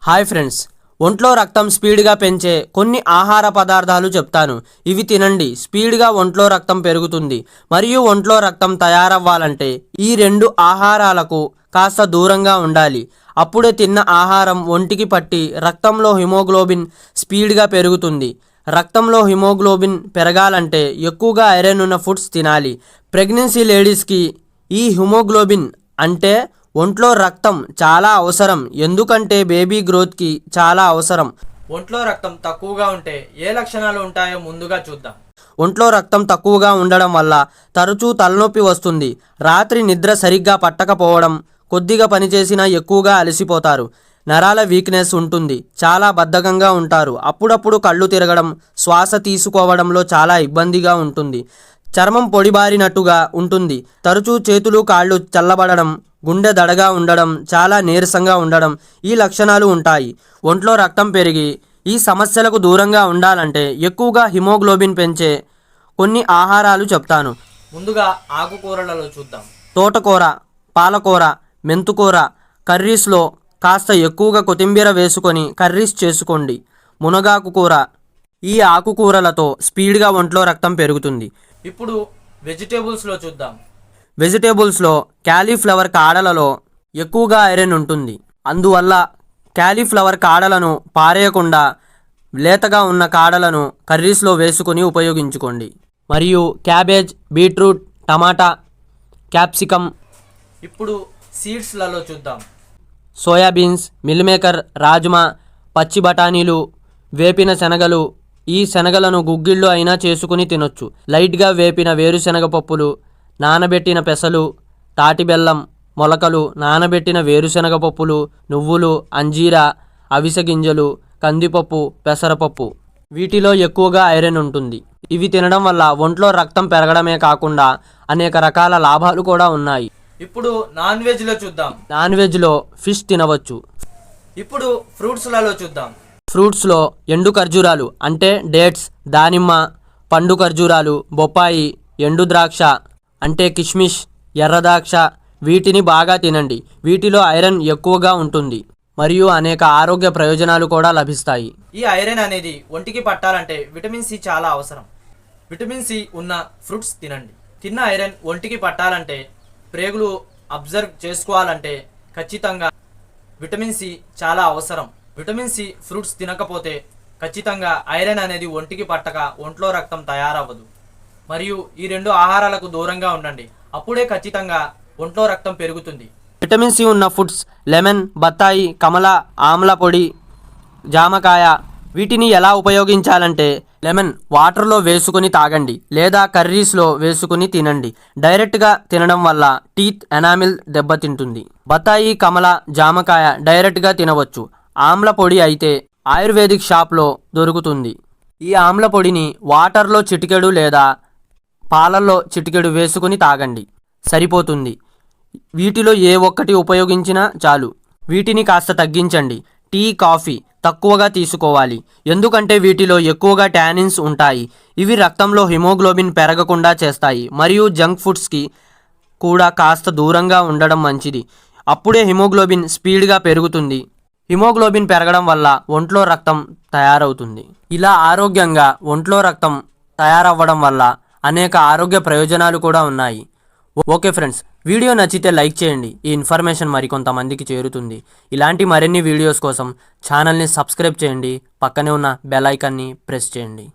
Hi friends, ఒంట్లో రక్తం స్పీడ్గా పెంచే కొన్ని ఆహార పదార్థాలు చెప్తాను. ఇవి తినండి, స్పీడ్గా ఒంట్లో రక్తం పెరుగుతుంది. మరియు ఒంట్లో రక్తం తయారవ్వాలంటే ఈ రెండు ఆహారాలకు కాస్త దూరంగా ఉండాలి. అప్పుడే తిన్న ఆహారం ఒంటికి పట్టి రక్తంలో హిమోగ్లోబిన్ స్పీడ్గా పెరుగుతుంది. రక్తంలో హిమోగ్లోబిన్ పెరగాలంటే ఎక్కువగా ఐరన్ ఉన్న ఫుడ్స్ తినాలి. ప్రెగ్నెన్సీ లేడీస్కి ఈ హిమోగ్లోబిన్ అంటే ఒంట్లో రక్తం చాలా అవసరం. ఎందుకంటే బేబీ గ్రోత్కి చాలా అవసరం. ఒంట్లో రక్తం తక్కువగా ఉంటే ఏ లక్షణాలు ఉంటాయో ముందుగా చూద్దాం. ఒంట్లో రక్తం తక్కువగా ఉండడం వల్ల తరచూ తలనొప్పి వస్తుంది. రాత్రి నిద్ర సరిగ్గా పట్టకపోవడం, కొద్దిగా పనిచేసినా ఎక్కువగా అలసిపోతారు. నరాల వీక్నెస్ ఉంటుంది. చాలా బద్ధకంగా ఉంటారు. అప్పుడప్పుడు కళ్ళు తిరగడం, శ్వాస తీసుకోవడంలో చాలా ఇబ్బందిగా ఉంటుంది. చర్మం పొడిబారినట్టుగా ఉంటుంది. తరచూ చేతులు కాళ్ళు చల్లబడడం, గుండె దడగా ఉండడం, చాలా నీరసంగా ఉండడం ఈ లక్షణాలు ఉంటాయి. ఒంట్లో రక్తం పెరిగి ఈ సమస్యలకు దూరంగా ఉండాలంటే ఎక్కువగా హిమోగ్లోబిన్ పెంచే కొన్ని ఆహారాలు చెప్తాను. ముందుగా ఆకుకూరలలో చూద్దాం. తోటకూర, పాలకూర, మెంతుకూర. కర్రీస్లో కాస్త ఎక్కువగా కొత్తిమీర వేసుకొని కర్రీస్ చేసుకోండి. మునగాకు కూర. ఈ ఆకుకూరలతో స్పీడ్గా ఒంట్లో రక్తం పెరుగుతుంది. ఇప్పుడు వెజిటేబుల్స్లో చూద్దాం. వెజిటేబుల్స్లో క్యాలీఫ్లవర్ కాడలలో ఎక్కువగా ఐరన్ ఉంటుంది. అందువల్ల క్యాలీఫ్లవర్ కాడలను పారేయకుండా లేతగా ఉన్న కాడలను కర్రీస్లో వేసుకొని ఉపయోగించుకోండి. మరియు క్యాబేజ్, బీట్రూట్, టమాటా, క్యాప్సికమ్. ఇప్పుడు సీడ్స్లలో చూద్దాం. సోయాబీన్స్, మిల్ మేకర్, రాజ్మా, పచ్చి బఠానీలు, వేపిన శనగలు. ఈ శనగలను గుగ్గిళ్ళు అయినా చేసుకుని తినొచ్చు. లైట్గా వేపిన వేరుశనగ పప్పులు, నానబెట్టిన పెసలు, తాటి బెల్లం, మొలకలు, నానబెట్టిన వేరుశనగ పప్పులు, నువ్వులు, అంజీరా, అవిసె గింజలు, కందిపప్పు, పెసరపప్పు. వీటిలో ఎక్కువగా ఐరన్ ఉంటుంది. ఇవి తినడం వల్ల ఒంట్లో రక్తం పెరగడమే కాకుండా అనేక రకాల లాభాలు కూడా ఉన్నాయి. ఇప్పుడు నాన్ వెజ్లో చూద్దాం. నాన్ వెజ్లో ఫిష్ తినవచ్చు. ఇప్పుడు ఫ్రూట్స్లలో చూద్దాం. ఫ్రూట్స్లో ఎండు ఖర్జూరాలు అంటే డేట్స్, దానిమ్మ, పండు ఖర్జూరాలు, బొప్పాయి, ఎండు ద్రాక్ష అంటే కిష్మిష్, ఎర్ర ద్రాక్ష. వీటిని బాగా తినండి. వీటిలో ఐరన్ ఎక్కువగా ఉంటుంది మరియు అనేక ఆరోగ్య ప్రయోజనాలు కూడా లభిస్తాయి. ఈ ఐరన్ అనేది ఒంటికి పట్టాలంటే విటమిన్ సి చాలా అవసరం. విటమిన్ సి ఉన్న ఫ్రూట్స్ తినండి. తిన్న ఐరన్ ఒంటికి పట్టాలంటే, ప్రేగులు అబ్జర్వ్ చేసుకోవాలంటే ఖచ్చితంగా విటమిన్ సి చాలా అవసరం. విటమిన్ సి ఫ్రూట్స్ తినకపోతే ఖచ్చితంగా ఐరన్ అనేది ఒంటికి పట్టక ఒంట్లో రక్తం తయారవ్వదు. మరియు ఈ రెండు ఆహారాలకు దూరంగా ఉండండి. అప్పుడే ఖచ్చితంగా ఒంట్లో రక్తం పెరుగుతుంది. విటమిన్ సి ఉన్న ఫుడ్స్ లెమన్, బత్తాయి, కమల, ఆమ్ల పొడి, జామకాయ. వీటిని ఎలా ఉపయోగించాలంటే లెమన్ వాటర్లో వేసుకుని తాగండి లేదా కర్రీస్లో వేసుకుని తినండి. డైరెక్ట్గా తినడం వల్ల టీత్ ఎనామిల్ దెబ్బతింటుంది. బత్తాయి, కమల, జామకాయ డైరెక్ట్గా తినవచ్చు. ఆమ్ల పొడి అయితే ఆయుర్వేదిక్ షాప్లో దొరుకుతుంది. ఈ ఆమ్ల పొడిని వాటర్లో చిటికెడు లేదా పాలల్లో చిటికెడు వేసుకుని తాగండి, సరిపోతుంది. వీటిలో ఏ ఒక్కటి ఉపయోగించినా చాలు. వీటిని కాస్త తగ్గించండి. టీ, కాఫీ తక్కువగా తీసుకోవాలి. ఎందుకంటే వీటిలో ఎక్కువగా టానిన్స్ ఉంటాయి. ఇవి రక్తంలో హిమోగ్లోబిన్ పెరగకుండా చేస్తాయి. మరియు జంక్ ఫుడ్స్కి కూడా కాస్త దూరంగా ఉండడం మంచిది. అప్పుడే హిమోగ్లోబిన్ స్పీడ్గా పెరుగుతుంది. హిమోగ్లోబిన్ పెరగడం వల్ల ఒంట్లో రక్తం తయారవుతుంది. ఇలా ఆరోగ్యంగా ఒంట్లో రక్తం తయారవ్వడం వల్ల అనేక ఆరోగ్య ప్రయోజనాలు కూడా ఉన్నాయి. ఓకే ఫ్రెండ్స్, వీడియో నచ్చితే లైక్ చేయండి. ఈ ఇన్ఫర్మేషన్ మరికొంతమందికి చేరుతుంది. ఇలాంటి మరిన్ని వీడియోస్ కోసం ఛానల్ని సబ్స్క్రైబ్ చేయండి. పక్కనే ఉన్న బెల్ ఐకాన్ని ప్రెస్ చేయండి.